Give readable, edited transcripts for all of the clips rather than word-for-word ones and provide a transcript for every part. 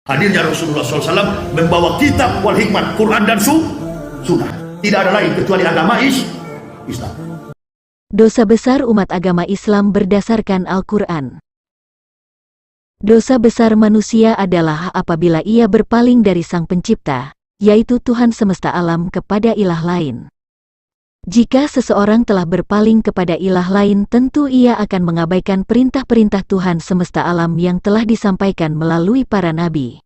Hadirnya Rasulullah SAW membawa kitab wal hikmat, Quran dan sunnah. Tidak ada lain kecuali agama Islam. Dosa besar umat agama Islam berdasarkan Al-Quran. Dosa besar manusia adalah apabila ia berpaling dari Sang Pencipta, yaitu Tuhan semesta alam, kepada ilah lain. Jika seseorang telah berpaling kepada ilah lain, tentu ia akan mengabaikan perintah-perintah Tuhan semesta alam yang telah disampaikan melalui para nabi.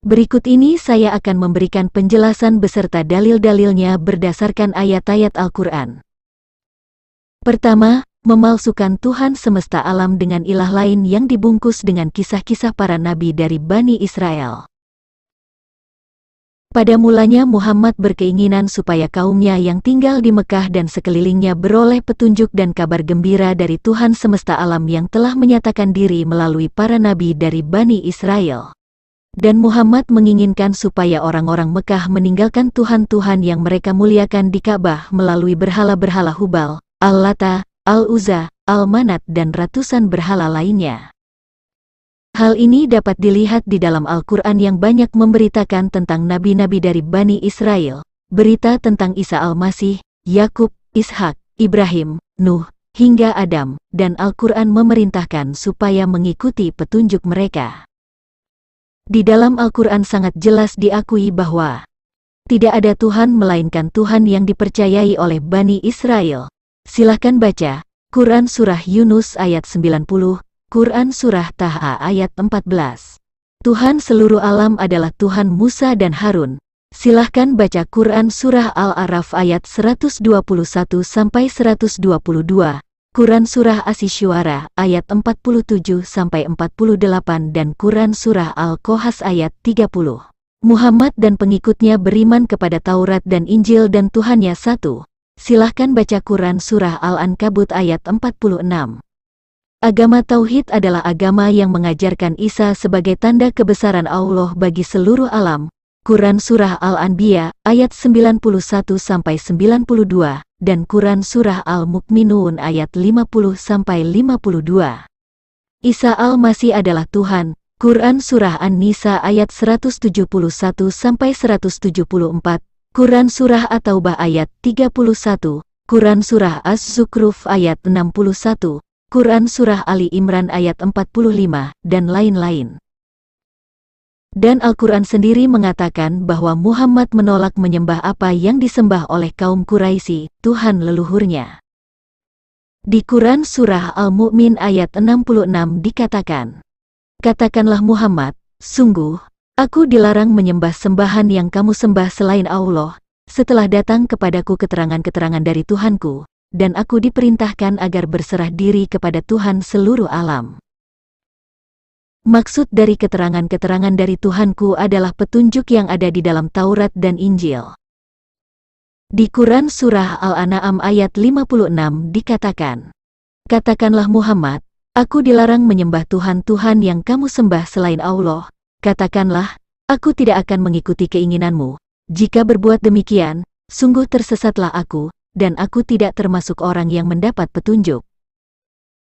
Berikut ini saya akan memberikan penjelasan beserta dalil-dalilnya berdasarkan ayat-ayat Al-Quran. Pertama, memalsukan Tuhan semesta alam dengan ilah lain yang dibungkus dengan kisah-kisah para nabi dari Bani Israel. Pada mulanya Muhammad berkeinginan supaya kaumnya yang tinggal di Mekah dan sekelilingnya beroleh petunjuk dan kabar gembira dari Tuhan semesta alam yang telah menyatakan diri melalui para nabi dari Bani Israel. Dan Muhammad menginginkan supaya orang-orang Mekah meninggalkan Tuhan-Tuhan yang mereka muliakan di Ka'bah melalui berhala-berhala Hubal, Al-Lata, Al-Uzza, Al-Manat dan ratusan berhala lainnya. Hal ini dapat dilihat di dalam Al-Quran yang banyak memberitakan tentang nabi-nabi dari Bani Israel, berita tentang Isa Al-Masih, Yakub, Ishak, Ibrahim, Nuh, hingga Adam, dan Al-Quran memerintahkan supaya mengikuti petunjuk mereka. Di dalam Al-Quran sangat jelas diakui bahwa tidak ada Tuhan melainkan Tuhan yang dipercayai oleh Bani Israel. Silahkan baca Quran Surah Yunus ayat 90, Quran Surah Taha ayat 14. Tuhan seluruh alam adalah Tuhan Musa dan Harun. Silahkan baca Quran Surah Al-A'raf ayat 121-122, Quran Surah Asy-Syu'ara ayat 47-48 dan Quran Surah Al-Qasas ayat 30. Muhammad dan pengikutnya beriman kepada Taurat dan Injil dan Tuhannya satu. Silahkan baca Quran Surah Al-Ankabut ayat 46. Agama Tauhid adalah agama yang mengajarkan Isa sebagai tanda kebesaran Allah bagi seluruh alam. Quran Surah Al-Anbiya ayat 91-92 dan Quran Surah Al-Mukminun ayat 50-52. Isa Al-Masih adalah Tuhan. Quran Surah An-Nisa ayat 171-174, Quran Surah At-Taubah ayat 31, Quran Surah Az-Zukhruf ayat 61, Quran Surah Ali Imran ayat 45, dan lain-lain. Dan Al-Quran sendiri mengatakan bahwa Muhammad menolak menyembah apa yang disembah oleh kaum Quraisy, Tuhan leluhurnya. Di Quran Surah Al-Mu'min ayat 66 dikatakan, "Katakanlah Muhammad, sungguh, aku dilarang menyembah sembahan yang kamu sembah selain Allah, setelah datang kepadaku keterangan-keterangan dari Tuhanku, dan aku diperintahkan agar berserah diri kepada Tuhan seluruh alam." Maksud dari keterangan-keterangan dari Tuhanku adalah petunjuk yang ada di dalam Taurat dan Injil. Di Quran Surah Al-An'am ayat 56 dikatakan, "Katakanlah Muhammad, aku dilarang menyembah Tuhan-Tuhan yang kamu sembah selain Allah. Katakanlah, aku tidak akan mengikuti keinginanmu. Jika berbuat demikian, sungguh tersesatlah aku, dan aku tidak termasuk orang yang mendapat petunjuk."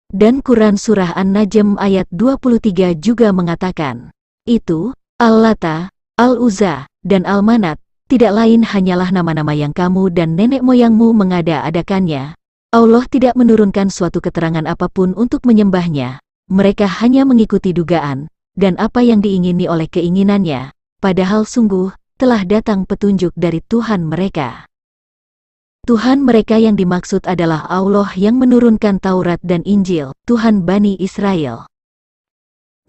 Dan Quran Surah An-Najm ayat 23 juga mengatakan, "Itu, Al-Lata, Al-Uzza, dan Al-Manat, tidak lain hanyalah nama-nama yang kamu dan nenek moyangmu mengada-adakannya. Allah tidak menurunkan suatu keterangan apapun untuk menyembahnya. Mereka hanya mengikuti dugaan, dan apa yang diingini oleh keinginannya, padahal sungguh, telah datang petunjuk dari Tuhan mereka." Tuhan mereka yang dimaksud adalah Allah yang menurunkan Taurat dan Injil, Tuhan Bani Israel.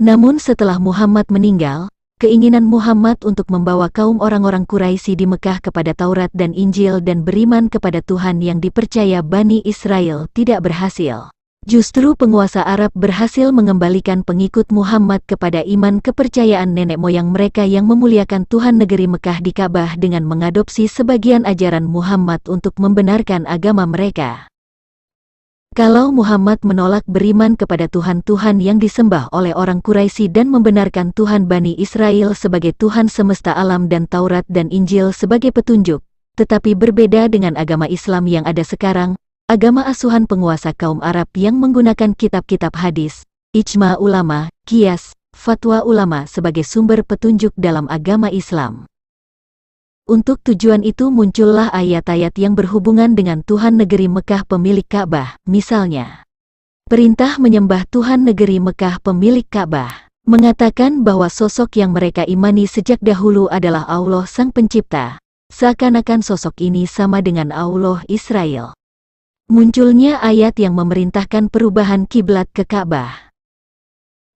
Namun setelah Muhammad meninggal, keinginan Muhammad untuk membawa kaum orang-orang Quraisy di Mekah kepada Taurat dan Injil dan beriman kepada Tuhan yang dipercaya Bani Israel tidak berhasil. Justru penguasa Arab berhasil mengembalikan pengikut Muhammad kepada iman kepercayaan nenek moyang mereka yang memuliakan Tuhan negeri Mekah di Ka'bah dengan mengadopsi sebagian ajaran Muhammad untuk membenarkan agama mereka. Kalau Muhammad menolak beriman kepada Tuhan-Tuhan yang disembah oleh orang Quraisy dan membenarkan Tuhan Bani Israel sebagai Tuhan semesta alam dan Taurat dan Injil sebagai petunjuk, tetapi berbeda dengan agama Islam yang ada sekarang, agama asuhan penguasa kaum Arab yang menggunakan kitab-kitab hadis, ijma ulama, qiyas, fatwa ulama sebagai sumber petunjuk dalam agama Islam. Untuk tujuan itu muncullah ayat-ayat yang berhubungan dengan Tuhan negeri Mekah pemilik Ka'bah, misalnya perintah menyembah Tuhan negeri Mekah pemilik Ka'bah, mengatakan bahwa sosok yang mereka imani sejak dahulu adalah Allah Sang Pencipta, seakan-akan sosok ini sama dengan Allah Israel. Munculnya ayat yang memerintahkan perubahan kiblat ke Ka'bah.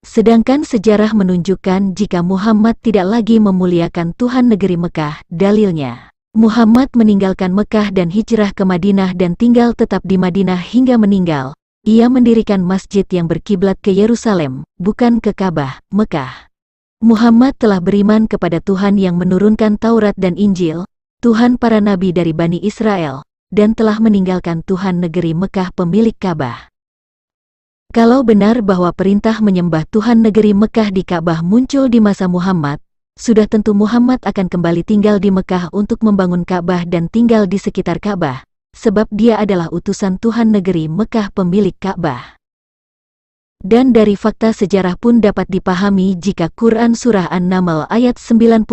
Sedangkan sejarah menunjukkan jika Muhammad tidak lagi memuliakan Tuhan negeri Mekah, dalilnya Muhammad meninggalkan Mekah dan hijrah ke Madinah dan tinggal tetap di Madinah hingga meninggal. Ia mendirikan masjid yang berkiblat ke Yerusalem, bukan ke Ka'bah, Mekah. Muhammad telah beriman kepada Tuhan yang menurunkan Taurat dan Injil, Tuhan para nabi dari Bani Israel, dan telah meninggalkan Tuhan negeri Mekah pemilik Ka'bah. Kalau benar bahwa perintah menyembah Tuhan negeri Mekah di Ka'bah muncul di masa Muhammad, sudah tentu Muhammad akan kembali tinggal di Mekah untuk membangun Ka'bah dan tinggal di sekitar Ka'bah, sebab dia adalah utusan Tuhan negeri Mekah pemilik Ka'bah. Dan dari fakta sejarah pun dapat dipahami jika Quran Surah An-Naml ayat 91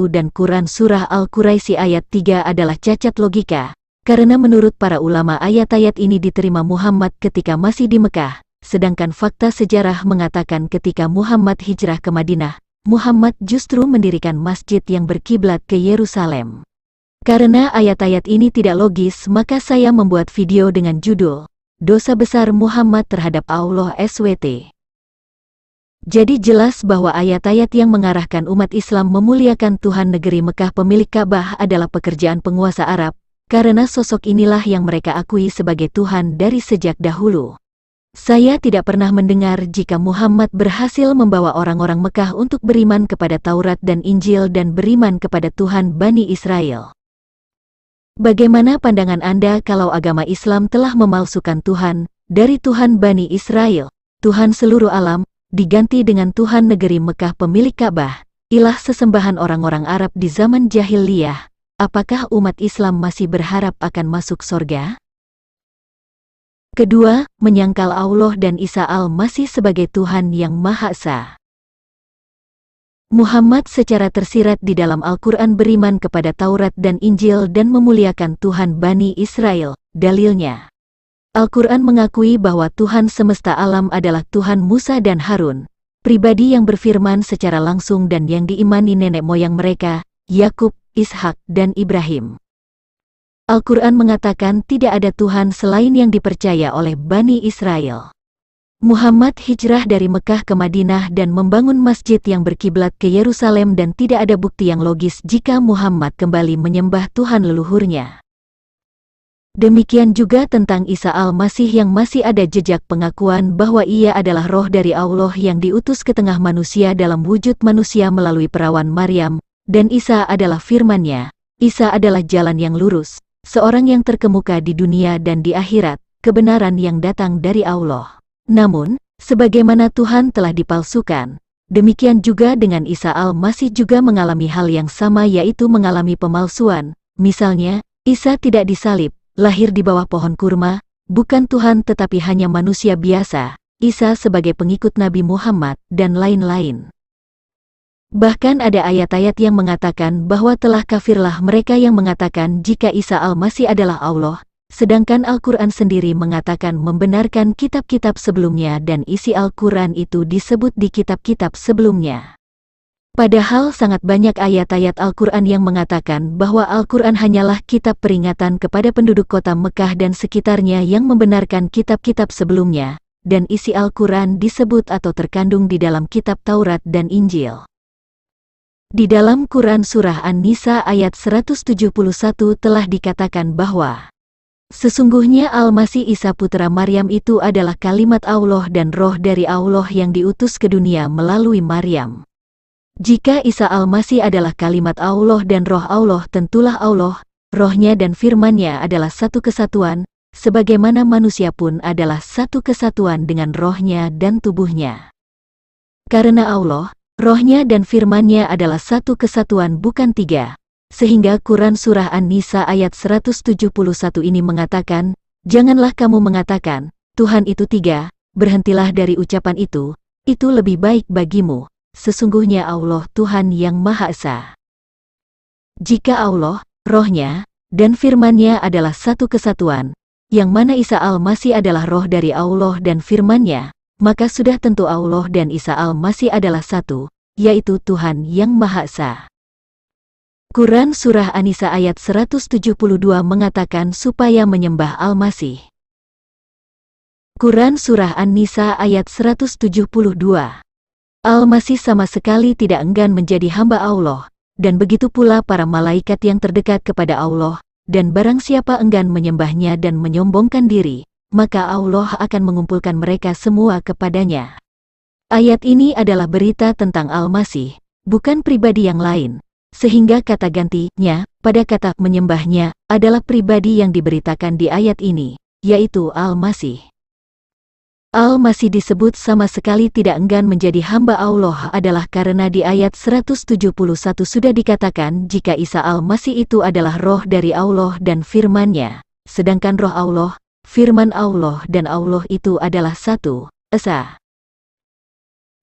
dan Quran Surah Al-Quraisy ayat 3 adalah cacat logika. Karena menurut para ulama ayat-ayat ini diterima Muhammad ketika masih di Mekah, sedangkan fakta sejarah mengatakan ketika Muhammad hijrah ke Madinah, Muhammad justru mendirikan masjid yang berkiblat ke Yerusalem. Karena ayat-ayat ini tidak logis, maka saya membuat video dengan judul, Dosa Besar Muhammad Terhadap Allah SWT. Jadi jelas bahwa ayat-ayat yang mengarahkan umat Islam memuliakan Tuhan negeri Mekah pemilik Ka'bah adalah pekerjaan penguasa Arab, karena sosok inilah yang mereka akui sebagai Tuhan dari sejak dahulu. Saya tidak pernah mendengar jika Muhammad berhasil membawa orang-orang Mekah untuk beriman kepada Taurat dan Injil dan beriman kepada Tuhan Bani Israel. Bagaimana pandangan Anda kalau agama Islam telah memalsukan Tuhan, dari Tuhan Bani Israel, Tuhan seluruh alam, diganti dengan Tuhan negeri Mekah pemilik Ka'bah, ilah sesembahan orang-orang Arab di zaman jahiliyah? Apakah umat Islam masih berharap akan masuk sorga? Kedua, menyangkal Allah dan Isa al-Masih sebagai Tuhan yang Maha Esa. Muhammad secara tersirat di dalam Al-Quran beriman kepada Taurat dan Injil dan memuliakan Tuhan Bani Israel. Dalilnya, Al-Quran mengakui bahwa Tuhan semesta alam adalah Tuhan Musa dan Harun, pribadi yang berfirman secara langsung dan yang diimani nenek moyang mereka, Yakub, Ishak, dan Ibrahim. Al-Quran mengatakan tidak ada Tuhan selain yang dipercaya oleh Bani Israel. Muhammad hijrah dari Mekah ke Madinah dan membangun masjid yang berkiblat ke Yerusalem dan tidak ada bukti yang logis jika Muhammad kembali menyembah Tuhan leluhurnya. Demikian juga tentang Isa al-Masih yang masih ada jejak pengakuan bahwa ia adalah roh dari Allah yang diutus ke tengah manusia dalam wujud manusia melalui perawan Maryam. Dan Isa adalah firman-Nya. Isa adalah jalan yang lurus, seorang yang terkemuka di dunia dan di akhirat, kebenaran yang datang dari Allah. Namun, sebagaimana Tuhan telah dipalsukan, demikian juga dengan Isa al-Masih juga mengalami hal yang sama yaitu mengalami pemalsuan. Misalnya, Isa tidak disalib, lahir di bawah pohon kurma, bukan Tuhan tetapi hanya manusia biasa, Isa sebagai pengikut Nabi Muhammad, dan lain-lain. Bahkan ada ayat-ayat yang mengatakan bahwa telah kafirlah mereka yang mengatakan jika Isa al-Masih adalah Allah, sedangkan Al-Quran sendiri mengatakan membenarkan kitab-kitab sebelumnya dan isi Al-Quran itu disebut di kitab-kitab sebelumnya. Padahal sangat banyak ayat-ayat Al-Quran yang mengatakan bahwa Al-Quran hanyalah kitab peringatan kepada penduduk kota Mekah dan sekitarnya yang membenarkan kitab-kitab sebelumnya, dan isi Al-Quran disebut atau terkandung di dalam kitab Taurat dan Injil. Di dalam Quran Surah An-Nisa ayat 171 telah dikatakan bahwa sesungguhnya Al-Masih Isa putra Maryam itu adalah kalimat Allah dan roh dari Allah yang diutus ke dunia melalui Maryam. Jika Isa Al-Masih adalah kalimat Allah dan roh Allah, tentulah Allah, rohnya dan firman-Nya adalah satu kesatuan, sebagaimana manusia pun adalah satu kesatuan dengan rohnya dan tubuhnya. Karena Allah, rohnya dan firman-Nya adalah satu kesatuan bukan tiga, sehingga Quran Surah An-Nisa ayat 171 ini mengatakan, janganlah kamu mengatakan, Tuhan itu tiga, berhentilah dari ucapan itu, itu lebih baik bagimu. Sesungguhnya Allah Tuhan yang Maha Esa. Jika Allah, Roh-Nya, dan Firman-Nya adalah satu kesatuan, yang mana Isa Al-Masih adalah roh dari Allah dan Firman-Nya, maka sudah tentu Allah dan Isa Al-Masih adalah satu, yaitu Tuhan yang Maha Esa. Quran Surah An-Nisa ayat 172 mengatakan supaya menyembah Al-Masih. Quran Surah An-Nisa ayat 172. Al-Masih sama sekali tidak enggan menjadi hamba Allah, dan begitu pula para malaikat yang terdekat kepada Allah, dan barang siapa enggan menyembahnya dan menyombongkan diri, maka Allah akan mengumpulkan mereka semua kepadanya. Ayat ini adalah berita tentang Al-Masih, bukan pribadi yang lain, sehingga kata gantinya pada kata menyembahnya adalah pribadi yang diberitakan di ayat ini, yaitu Al-Masih. Al-Masih disebut sama sekali tidak enggan menjadi hamba Allah adalah karena di ayat 171 sudah dikatakan jika Isa Al-Masih itu adalah roh dari Allah dan Firman-Nya, sedangkan roh Allah, Firman Allah dan Allah itu adalah satu, Esa.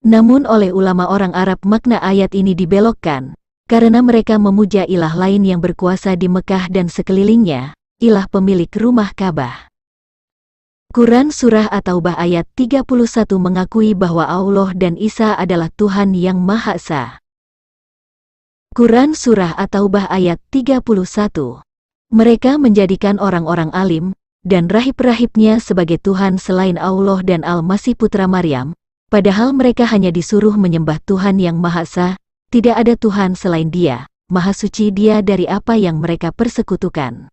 Namun oleh ulama orang Arab makna ayat ini dibelokkan, karena mereka memuja ilah lain yang berkuasa di Mekah dan sekelilingnya, ilah pemilik rumah Ka'bah. Quran Surah At-Taubah ayat 31 mengakui bahwa Allah dan Isa adalah Tuhan yang Maha Esa. Quran Surah At-Taubah ayat 31. Mereka menjadikan orang-orang alim dan rahib-rahibnya sebagai Tuhan selain Allah dan Al-Masih putra Maryam, padahal mereka hanya disuruh menyembah Tuhan yang Maha Esa, tidak ada Tuhan selain Dia, Maha Suci Dia dari apa yang mereka persekutukan.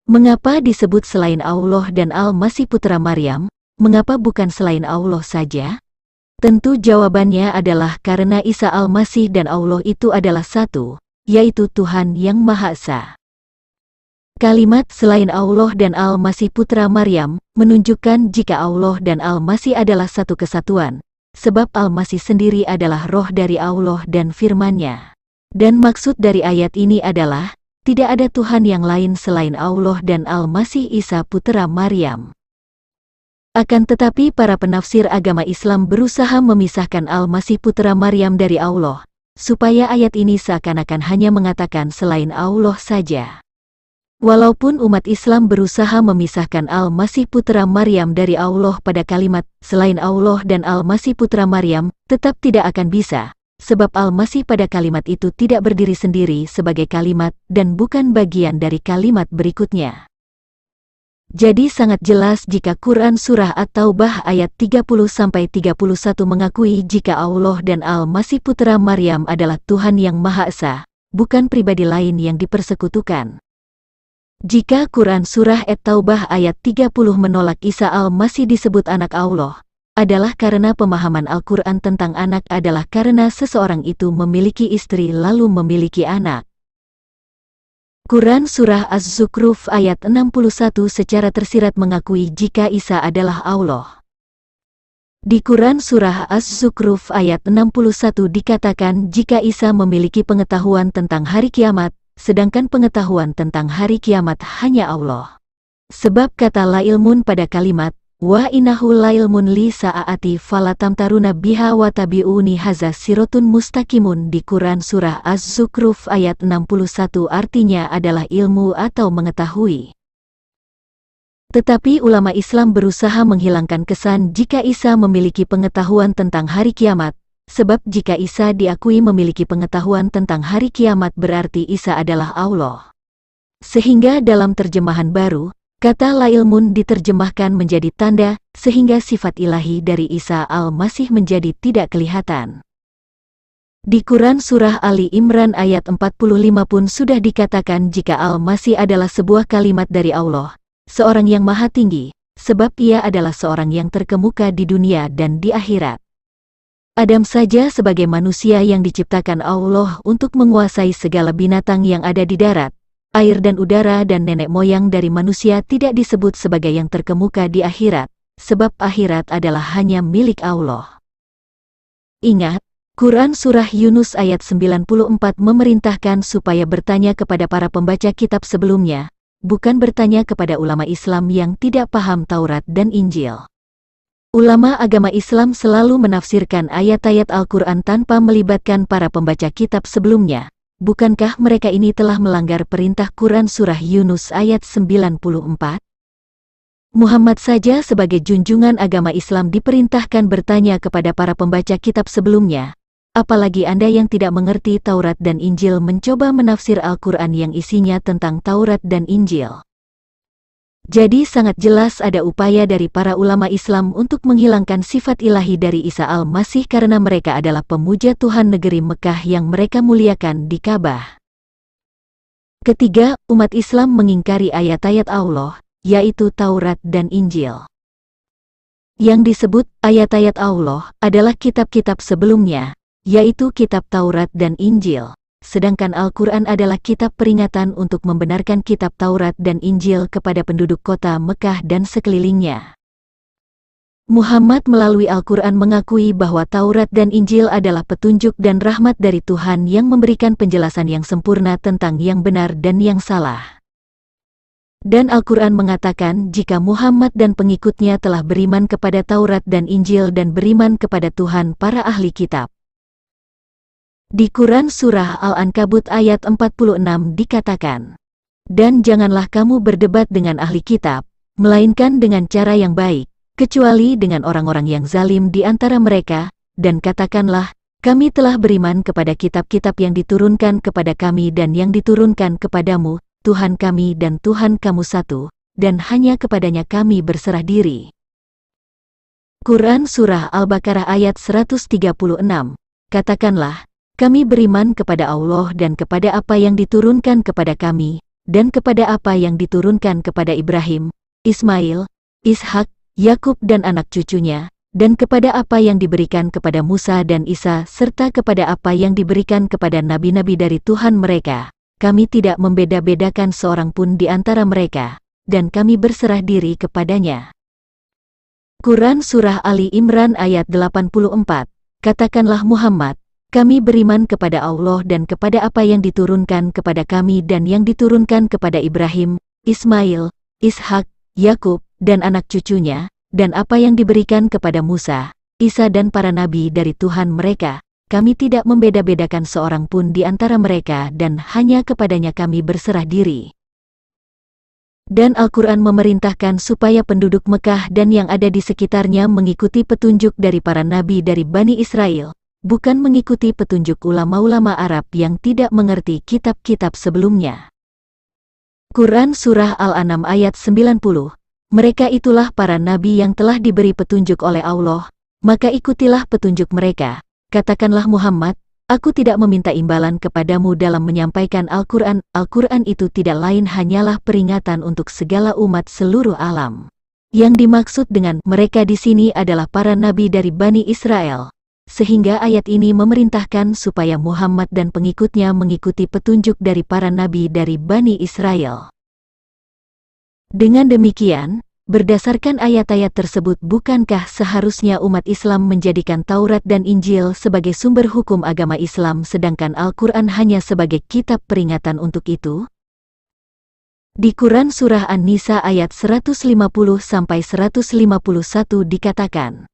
Mengapa disebut selain Allah dan Al-Masih putra Maryam? Mengapa bukan selain Allah saja? Tentu jawabannya adalah karena Isa Al-Masih dan Allah itu adalah satu, yaitu Tuhan yang Maha Esa. Kalimat selain Allah dan Al-Masih putra Maryam menunjukkan jika Allah dan Al-Masih adalah satu kesatuan, sebab Al-Masih sendiri adalah roh dari Allah dan Firman-Nya. Dan maksud dari ayat ini adalah tidak ada Tuhan yang lain selain Allah dan Al-Masih Isa putra Maryam. Akan tetapi para penafsir agama Islam berusaha memisahkan Al-Masih putra Maryam dari Allah, supaya ayat ini seakan-akan hanya mengatakan selain Allah saja. Walaupun umat Islam berusaha memisahkan Al-Masih putra Maryam dari Allah pada kalimat selain Allah dan Al-Masih putra Maryam, tetap tidak akan bisa. Sebab Al-Masih pada kalimat itu tidak berdiri sendiri sebagai kalimat dan bukan bagian dari kalimat berikutnya. Jadi sangat jelas jika Quran Surah At-Taubah ayat 30-31 mengakui jika Allah dan Al-Masih putra Maryam adalah Tuhan yang Maha Esa, bukan pribadi lain yang dipersekutukan. Jika Quran Surah At-Taubah ayat 30 menolak Isa Al-Masih disebut anak Allah, adalah karena pemahaman Al-Quran tentang anak adalah karena seseorang itu memiliki istri lalu memiliki anak. Quran Surah Az-Zukhruf ayat 61 secara tersirat mengakui jika Isa adalah Allah. Di Quran Surah Az-Zukhruf ayat 61 dikatakan jika Isa memiliki pengetahuan tentang hari kiamat, sedangkan pengetahuan tentang hari kiamat hanya Allah. Sebab kata la ilmun pada kalimat wa innahu la ilmun li sa'ati falatamtaruna biha wa tabi'uni haza sirotun mustaqimun di Quran Surah Az-Zukhruf ayat 61 artinya adalah ilmu atau mengetahui. Tetapi ulama Islam berusaha menghilangkan kesan jika Isa memiliki pengetahuan tentang hari kiamat, sebab jika Isa diakui memiliki pengetahuan tentang hari kiamat berarti Isa adalah Allah. Sehingga dalam terjemahan baru, kata la ilmun diterjemahkan menjadi tanda, sehingga sifat ilahi dari Isa Al-Masih menjadi tidak kelihatan. Di Quran Surah Ali Imran ayat 45 pun sudah dikatakan jika Al-Masih adalah sebuah kalimat dari Allah, seorang yang maha tinggi, sebab ia adalah seorang yang terkemuka di dunia dan di akhirat. Adam saja sebagai manusia yang diciptakan Allah untuk menguasai segala binatang yang ada di darat, air dan udara dan nenek moyang dari manusia tidak disebut sebagai yang terkemuka di akhirat, sebab akhirat adalah hanya milik Allah. Ingat, Quran Surah Yunus ayat 94 memerintahkan supaya bertanya kepada para pembaca kitab sebelumnya, bukan bertanya kepada ulama Islam yang tidak paham Taurat dan Injil. Ulama agama Islam selalu menafsirkan ayat-ayat Al-Quran tanpa melibatkan para pembaca kitab sebelumnya. Bukankah mereka ini telah melanggar perintah Quran Surah Yunus ayat 94? Muhammad saja sebagai junjungan agama Islam diperintahkan bertanya kepada para pembaca kitab sebelumnya. Apalagi Anda yang tidak mengerti Taurat dan Injil mencoba menafsir Al-Quran yang isinya tentang Taurat dan Injil. Jadi sangat jelas ada upaya dari para ulama Islam untuk menghilangkan sifat ilahi dari Isa al-Masih karena mereka adalah pemuja Tuhan negeri Mekah yang mereka muliakan di Ka'bah. Ketiga, umat Islam mengingkari ayat-ayat Allah, yaitu Taurat dan Injil. Yang disebut ayat-ayat Allah adalah kitab-kitab sebelumnya, yaitu kitab Taurat dan Injil. Sedangkan Al-Quran adalah kitab peringatan untuk membenarkan kitab Taurat dan Injil kepada penduduk kota Mekah dan sekelilingnya. Muhammad melalui Al-Quran mengakui bahwa Taurat dan Injil adalah petunjuk dan rahmat dari Tuhan yang memberikan penjelasan yang sempurna tentang yang benar dan yang salah. Dan Al-Quran mengatakan jika Muhammad dan pengikutnya telah beriman kepada Taurat dan Injil dan beriman kepada Tuhan para ahli kitab. Di Quran Surah Al-Ankabut ayat 46 dikatakan, "Dan janganlah kamu berdebat dengan ahli kitab, melainkan dengan cara yang baik, kecuali dengan orang-orang yang zalim di antara mereka, dan katakanlah, kami telah beriman kepada kitab-kitab yang diturunkan kepada kami dan yang diturunkan kepadamu, Tuhan kami dan Tuhan kamu satu, dan hanya kepadanya kami berserah diri." Quran Surah Al-Baqarah ayat 136, katakanlah, kami beriman kepada Allah dan kepada apa yang diturunkan kepada kami, dan kepada apa yang diturunkan kepada Ibrahim, Ismail, Ishak, Yakub dan anak cucunya, dan kepada apa yang diberikan kepada Musa dan Isa serta kepada apa yang diberikan kepada nabi-nabi dari Tuhan mereka. Kami tidak membeda-bedakan seorang pun di antara mereka, dan kami berserah diri kepadanya. Quran Surah Ali Imran ayat 84, katakanlah Muhammad, kami beriman kepada Allah dan kepada apa yang diturunkan kepada kami dan yang diturunkan kepada Ibrahim, Ismail, Ishak, Yakub, dan anak cucunya, dan apa yang diberikan kepada Musa, Isa dan para nabi dari Tuhan mereka. Kami tidak membeda-bedakan seorang pun di antara mereka dan hanya kepadanya kami berserah diri. Dan Al-Quran memerintahkan supaya penduduk Mekah dan yang ada di sekitarnya mengikuti petunjuk dari para nabi dari Bani Israel, bukan mengikuti petunjuk ulama-ulama Arab yang tidak mengerti kitab-kitab sebelumnya. Quran Surah Al-An'am ayat 90, mereka itulah para nabi yang telah diberi petunjuk oleh Allah, maka ikutilah petunjuk mereka. Katakanlah Muhammad, aku tidak meminta imbalan kepadamu dalam menyampaikan Al-Quran. Al-Quran itu tidak lain hanyalah peringatan untuk segala umat seluruh alam. Yang dimaksud dengan mereka di sini adalah para nabi dari Bani Israel. Sehingga ayat ini memerintahkan supaya Muhammad dan pengikutnya mengikuti petunjuk dari para nabi dari Bani Israel. Dengan demikian, berdasarkan ayat-ayat tersebut bukankah seharusnya umat Islam menjadikan Taurat dan Injil sebagai sumber hukum agama Islam sedangkan Al-Quran hanya sebagai kitab peringatan untuk itu? Di Quran Surah An-Nisa ayat 150-151 dikatakan,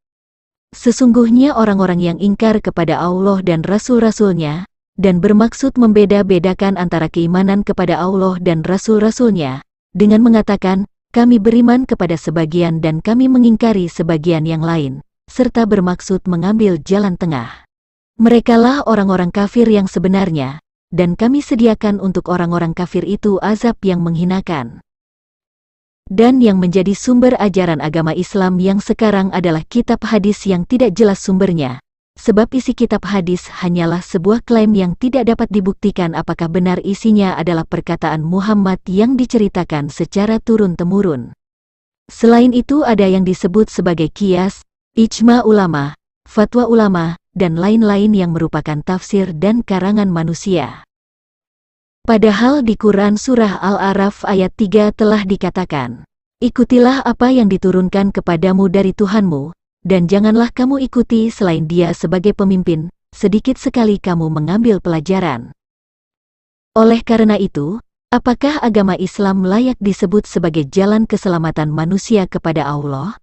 sesungguhnya orang-orang yang ingkar kepada Allah dan Rasul-Rasulnya, dan bermaksud membeda-bedakan antara keimanan kepada Allah dan Rasul-Rasulnya, dengan mengatakan, kami beriman kepada sebagian dan kami mengingkari sebagian yang lain, serta bermaksud mengambil jalan tengah. Merekalah orang-orang kafir yang sebenarnya, dan kami sediakan untuk orang-orang kafir itu azab yang menghinakan. Dan yang menjadi sumber ajaran agama Islam yang sekarang adalah kitab hadis yang tidak jelas sumbernya, sebab isi kitab hadis hanyalah sebuah klaim yang tidak dapat dibuktikan apakah benar isinya adalah perkataan Muhammad yang diceritakan secara turun-temurun. Selain itu ada yang disebut sebagai qiyas, ijma ulama, fatwa ulama, dan lain-lain yang merupakan tafsir dan karangan manusia. Padahal di Quran Surah Al-A'raf ayat 3 telah dikatakan, ikutilah apa yang diturunkan kepadamu dari Tuhanmu, dan janganlah kamu ikuti selain Dia sebagai pemimpin, sedikit sekali kamu mengambil pelajaran. Oleh karena itu, apakah agama Islam layak disebut sebagai jalan keselamatan manusia kepada Allah?